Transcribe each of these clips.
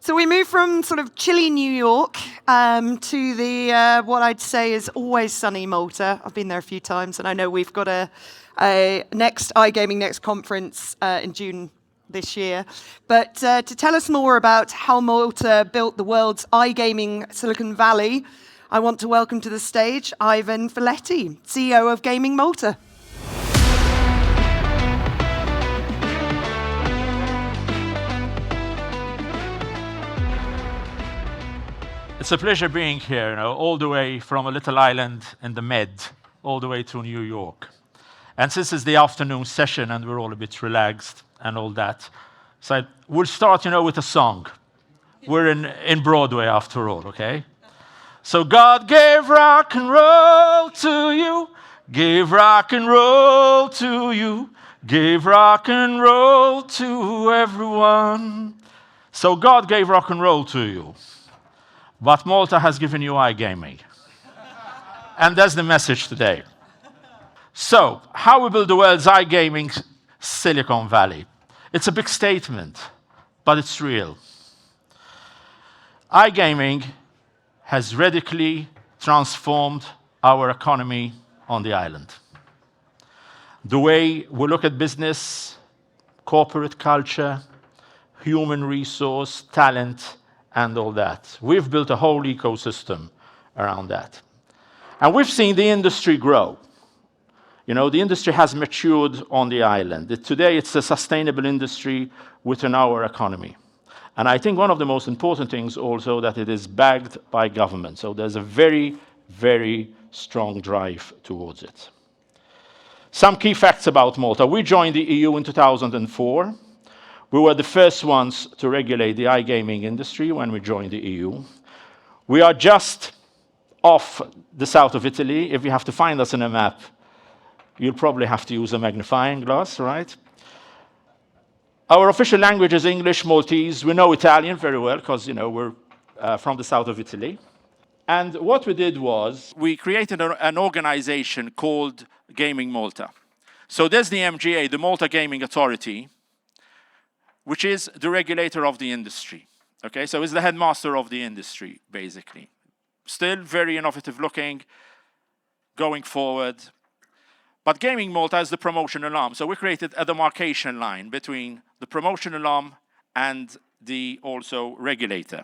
So we move from sort of chilly New York to the what I'd say is always sunny Malta. I've been there a few times, and I know we've got a next iGaming Next conference in June this year. But to tell us more about how Malta built the world's iGaming Silicon Valley, I want to welcome to the stage Ivan Filletti, CEO of GamingMalta. It's a pleasure being here, all the way from a little island in the Med, all the way to New York. And since it's the afternoon session and we're all a bit relaxed and all that, so we'll start, with a song. We're in Broadway after all, okay? So God gave rock and roll to you, gave rock and roll to you, gave rock and roll to everyone. So God gave rock and roll to you. But Malta has given you iGaming. And that's the message today. So, how we build the world's iGaming Silicon Valley. It's a big statement, but it's real. iGaming has radically transformed our economy on the island. The way we look at business, corporate culture, human resource, talent, and all that. We've built a whole ecosystem around that. And we've seen the industry grow. The industry has matured on the island. Today, it's a sustainable industry within our economy. And I think one of the most important things also that it is backed by government. So there's a very, very strong drive towards it. Some key facts about Malta. We joined the EU in 2004. We were the first ones to regulate the iGaming industry when we joined the EU. We are just off the south of Italy. If you have to find us on a map, you'll probably have to use a magnifying glass, right? Our official language is English, Maltese. We know Italian very well because, we're from the south of Italy. And what we did was we created an organization called GamingMalta. So there's the MGA, the Malta Gaming Authority, which is the regulator of the industry. Okay, so it's the headmaster of the industry, basically. Still very innovative looking, going forward. But GamingMalta is the promotional arm. So we created a demarcation line between the promotional arm and the also regulator.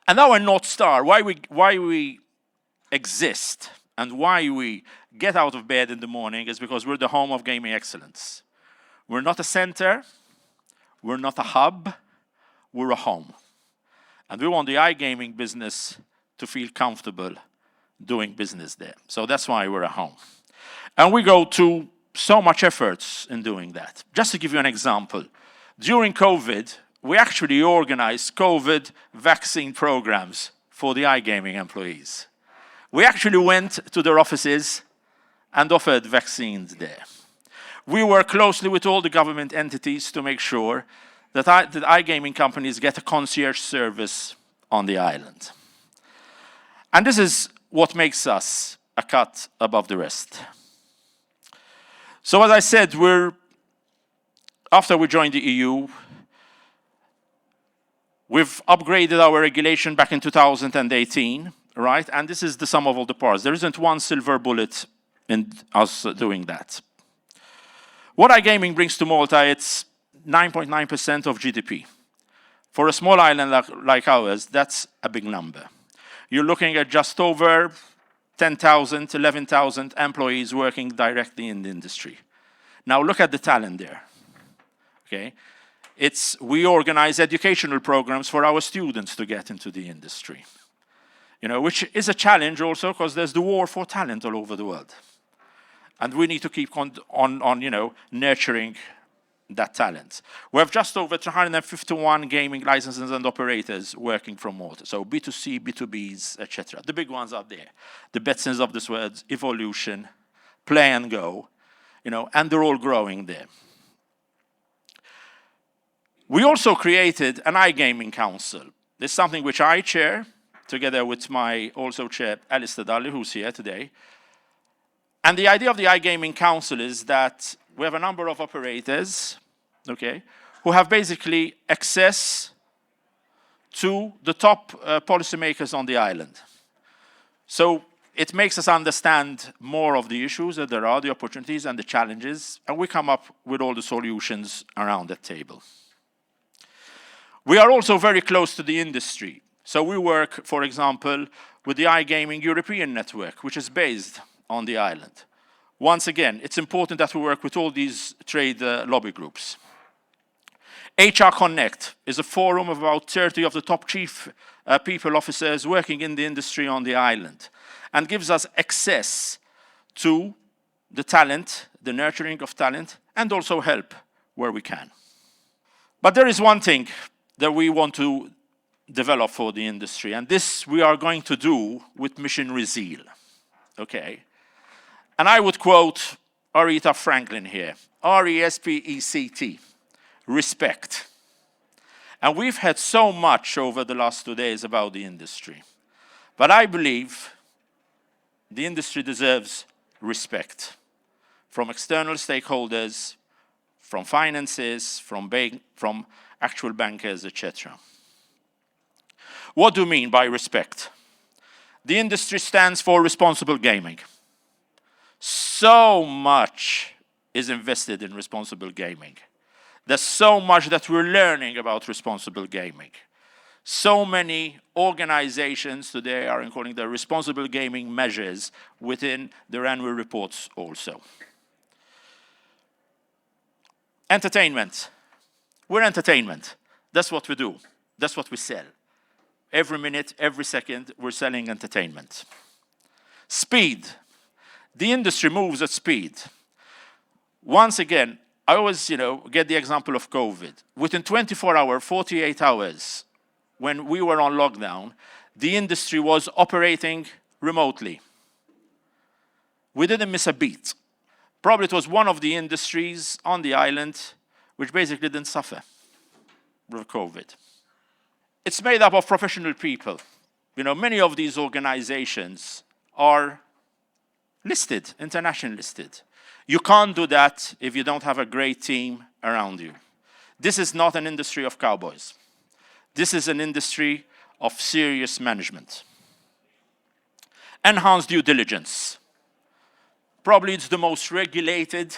And our North Star, why we exist and why we get out of bed in the morning is because we're the home of gaming excellence. We're not a center. We're not a hub, we're a home. And we want the iGaming business to feel comfortable doing business there. So that's why we're a home. And we go to so much efforts in doing that. Just to give you an example, during COVID, we actually organized COVID vaccine programs for the iGaming employees. We actually went to their offices and offered vaccines there. We work closely with all the government entities to make sure that the iGaming companies get a concierge service on the island. And this is what makes us a cut above the rest. So as I said, after we joined the EU, we've upgraded our regulation back in 2018, right? And this is the sum of all the parts. There isn't one silver bullet in us doing that. What iGaming brings to Malta, it's 9.9% of GDP. For a small island like ours, that's a big number. You're looking at just over 10,000, 11,000 employees working directly in the industry. Now look at the talent there, okay? We organize educational programs for our students to get into the industry, which is a challenge also because there's the war for talent all over the world. And we need to keep on nurturing that talent. We have just over 351 gaming licenses and operators working from Malta. So B2C, B2Bs, etc. The big ones are there. The Betsons of this world, Evolution, Play and Go, and they're all growing there. We also created an iGaming council. This is something which I chair, together with my also chair, Alistair Dudley, who's here today. And the idea of the iGaming Council is that we have a number of operators, okay, who have basically access to the top policymakers on the island. So it makes us understand more of the issues that there are, the opportunities and the challenges, and we come up with all the solutions around that table. We are also very close to the industry. So we work, for example, with the iGaming European network, which is based on the island. Once again, it's important that we work with all these trade lobby groups. HR Connect is a forum of about 30 of the top chief people officers working in the industry on the island, and gives us access to the talent, the nurturing of talent, and also help where we can. But there is one thing that we want to develop for the industry, and this we are going to do with Mission Reseal, okay? And I would quote Aretha Franklin here, R-E-S-P-E-C-T, respect. And we've had so much over the last 2 days about the industry, but I believe the industry deserves respect from external stakeholders, from finances, from actual bankers, etc. What do you mean by respect? The industry stands for responsible gaming. So much is invested in responsible gaming. There's so much that we're learning about responsible gaming. So many organizations today are including the responsible gaming measures within their annual reports also. Entertainment. We're entertainment. That's what we do. That's what we sell. Every minute, every second, we're selling entertainment. Speed. The industry moves at speed. Once again, I always, get the example of COVID. Within 24 hours, 48 hours, when we were on lockdown, the industry was operating remotely. We didn't miss a beat. Probably it was one of the industries on the island which basically didn't suffer with COVID. It's made up of professional people. Many of these organizations are listed, internationally listed. You can't do that if you don't have a great team around you. This is not an industry of cowboys. This is an industry of serious management. Enhanced due diligence. Probably it's the most regulated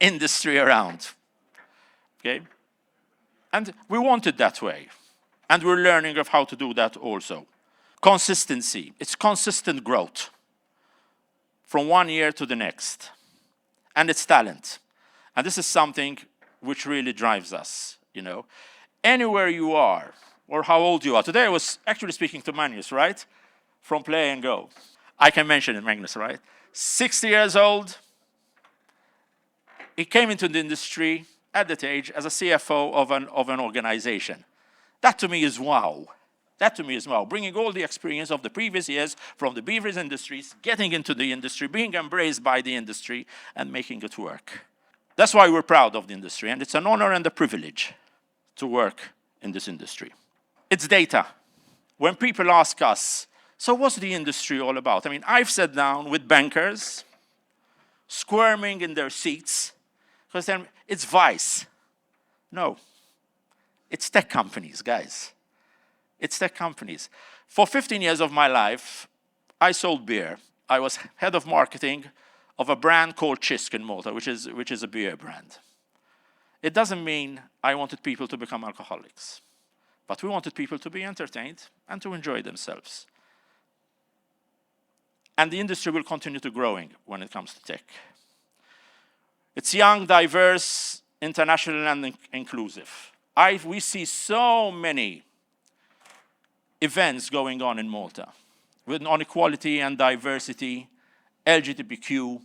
industry around. Okay? And we want it that way. And we're learning of how to do that also. Consistency. It's consistent growth from one year to the next. And it's talent. And this is something which really drives us, Anywhere you are, or how old you are. Today I was actually speaking to Magnus, right? From Play and Go. I can mention it, Magnus, right? 60 years old. He came into the industry at that age as a CFO of an organization. That to me is wow. That to me is wow. Bringing all the experience of the previous years from the beverage industries, getting into the industry, being embraced by the industry, and making it work. That's why we're proud of the industry, and it's an honor and a privilege to work in this industry. It's data. When people ask us, so what's the industry all about? I've sat down with bankers, squirming in their seats, because then it's Vice. No, it's tech companies, guys. It's tech companies. For 15 years of my life, I sold beer. I was head of marketing of a brand called Chisk in Malta, which is a beer brand. It doesn't mean I wanted people to become alcoholics, but we wanted people to be entertained and to enjoy themselves. And the industry will continue to growing when it comes to tech. It's young, diverse, international, and inclusive. We see so many events going on in Malta on equality and diversity, LGBTQ.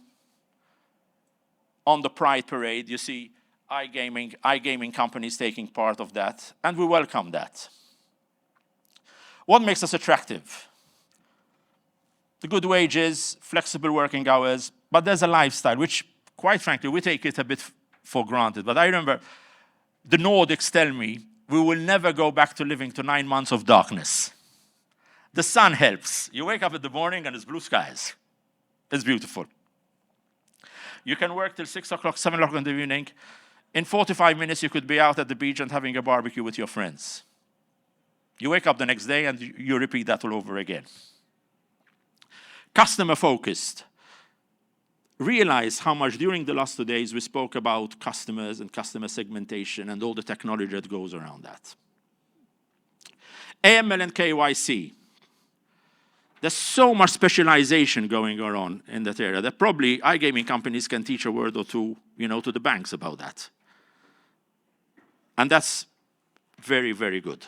On the Pride Parade, you see iGaming companies taking part of that, and we welcome that. What makes us attractive? The good wages, flexible working hours, but there's a lifestyle, which, quite frankly, we take it a bit for granted. But I remember the Nordics tell me we will never go back to living to 9 months of darkness. The sun helps. You wake up in the morning and it's blue skies. It's beautiful. You can work till 6 o'clock, 7 o'clock in the evening. In 45 minutes, you could be out at the beach and having a barbecue with your friends. You wake up the next day and you repeat that all over again. Customer focused. Realize how much during the last 2 days we spoke about customers and customer segmentation and all the technology that goes around that. AML and KYC. There's so much specialization going on in that area that probably iGaming companies can teach a word or two, to the banks about that. And that's very, very good.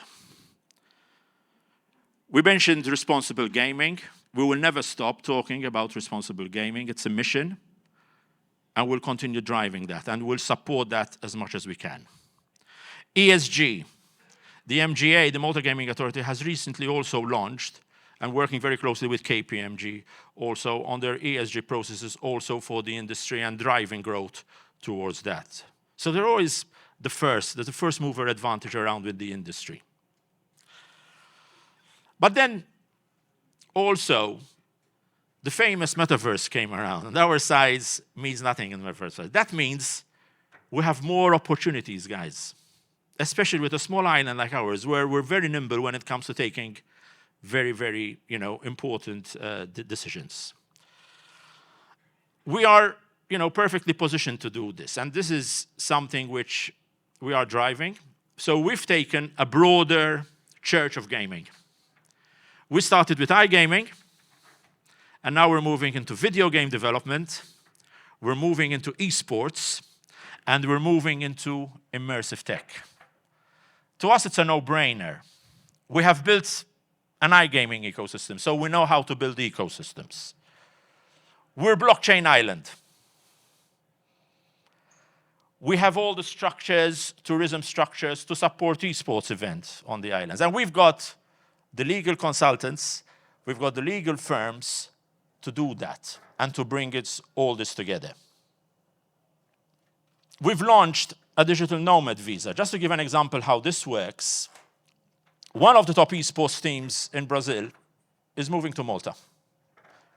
We mentioned responsible gaming. We will never stop talking about responsible gaming. It's a mission, and we'll continue driving that, and we'll support that as much as we can. ESG. The MGA, the Malta Gaming Authority, has recently also launched, and working very closely with KPMG, also on their ESG processes, also for the industry and driving growth towards that. So they're always there's the first mover advantage around with the industry. But then also, the famous metaverse came around, and our size means nothing in the metaverse. That means we have more opportunities, guys, especially with a small island like ours, where we're very nimble when it comes to taking very, very, important decisions. We are, perfectly positioned to do this, and this is something which we are driving. So we've taken a broader church of gaming. We started with iGaming, and now we're moving into video game development, we're moving into esports, and we're moving into immersive tech. To us, it's a no-brainer. We have built an iGaming ecosystem, so we know how to build ecosystems. We're blockchain island. We have all the structures, tourism structures, to support esports events on the islands. And we've got the legal consultants, we've got the legal firms to do that and to bring all this together. We've launched a digital nomad visa. Just to give an example how this works, one of the top esports teams in Brazil is moving to Malta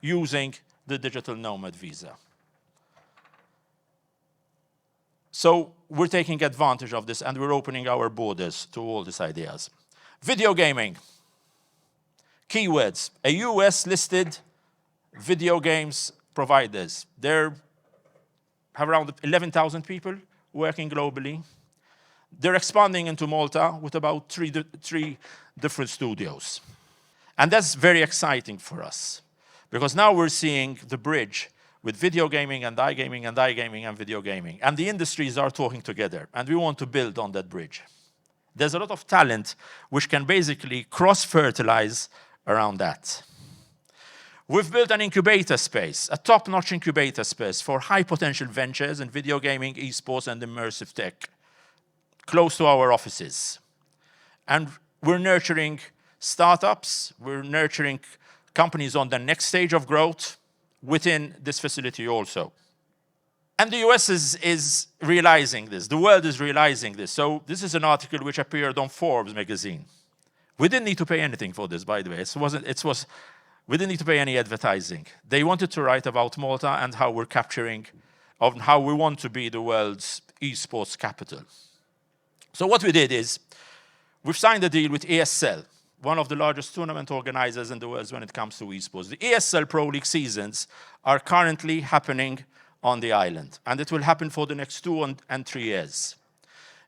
using the digital nomad visa. So we're taking advantage of this, and we're opening our borders to all these ideas. Video gaming. Keywords. A US-listed video games providers. They have around 11,000 people working globally. They're expanding into Malta with about three different studios. And that's very exciting for us, because now we're seeing the bridge with video gaming and iGaming and iGaming and video gaming. And the industries are talking together, and we want to build on that bridge. There's a lot of talent which can basically cross-fertilize around that. We've built an incubator space, a top-notch incubator space for high-potential ventures in video gaming, esports, and immersive tech, close to our offices. And we're nurturing startups, we're nurturing companies on the next stage of growth within this facility also. And the US is realizing this, the world is realizing this. So this is an article which appeared on Forbes magazine. We didn't need to pay anything for this, by the way. We didn't need to pay any advertising. They wanted to write about Malta and how we're capturing, of how we want to be the world's esports capital. So what we did is, we've signed a deal with ESL, one of the largest tournament organizers in the world when it comes to esports. The ESL Pro League seasons are currently happening on the island, and it will happen for the next 2 and 3 years.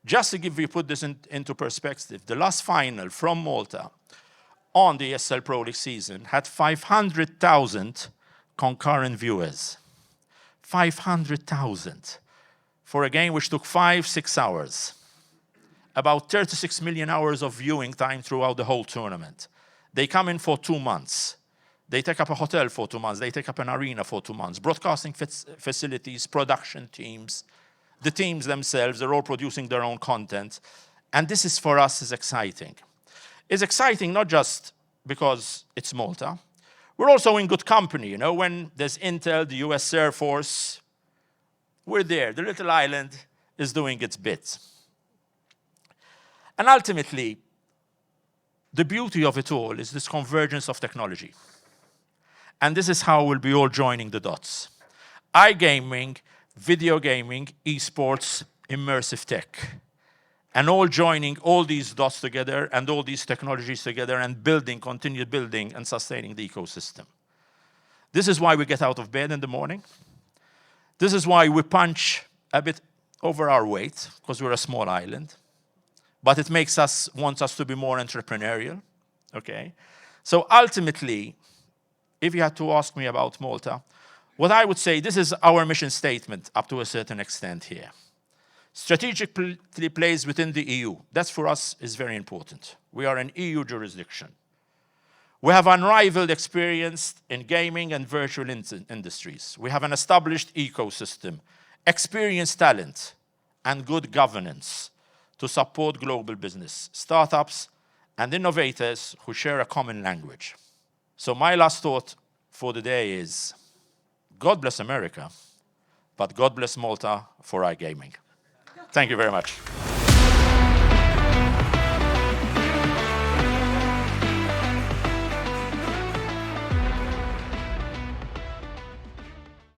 Just to put this into perspective, the last final from Malta on the ESL Pro League season had 500,000 concurrent viewers. 500,000 for a game which took 5-6 hours. About 36 million hours of viewing time throughout the whole tournament. They come in for 2 months. They take up a hotel for 2 months. They take up an arena for 2 months. Broadcasting facilities, production teams, the teams themselves, they're all producing their own content. And this is, for us, is exciting. It's exciting not just because it's Malta. We're also in good company. When there's Intel, the US Air Force, we're there. The little island is doing its bit. And ultimately, the beauty of it all is this convergence of technology. And this is how we'll be all joining the dots. iGaming, video gaming, esports, immersive tech. and all joining all these dots together and all these technologies together and building, continue building and sustaining the ecosystem. This is why we get out of bed in the morning. This is why we punch a bit over our weight, because we're a small island. But it wants us to be more entrepreneurial, okay? So ultimately, if you had to ask me about Malta, what I would say, this is our mission statement up to a certain extent here. Strategically placed within the EU. That for us is very important. We are an EU jurisdiction. We have unrivaled experience in gaming and virtual industries. We have an established ecosystem, experienced talent, and good governance to support global business, startups, and innovators who share a common language. So my last thought for the day is, God bless America, but God bless Malta for iGaming. Thank you very much.